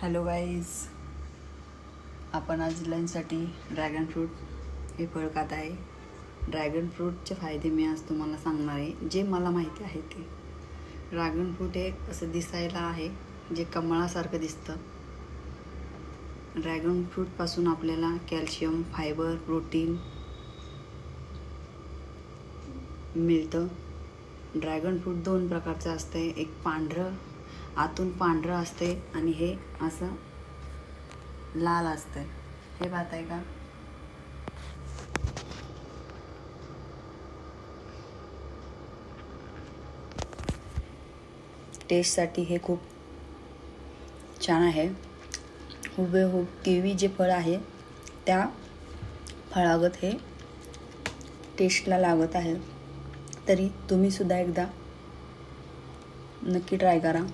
Hello guys, आपण आज लंचसाठी dragon fruit हे फळ खात आहे. ड्रॅगन फ्रूटचे फायदे मी आज तुम्हाला सांगणार आहे, जे मला माहिती आहे ते. ड्रॅगन फ्रूट हे असं दिसायला आहे, जे कमळासारखं दिसतं. ड्रॅगन फ्रूटपासून आपल्याला कॅल्शियम, फायबर, प्रोटीन मिळतं. ड्रॅगन फ्रूट 2 प्रकारचं असते, एक पांढरं, आतून पांढरं असते आणि हे असं लाल असतं. हे पाहताय का? टेस्टसाठी हे खूप छान आहे. हुबेहूब किवी जे फळ आहे त्या फळागत हे टेस्टला लागत आहे. तरी तुम्ही सुद्धा एकदा नक्की ट्राय करा.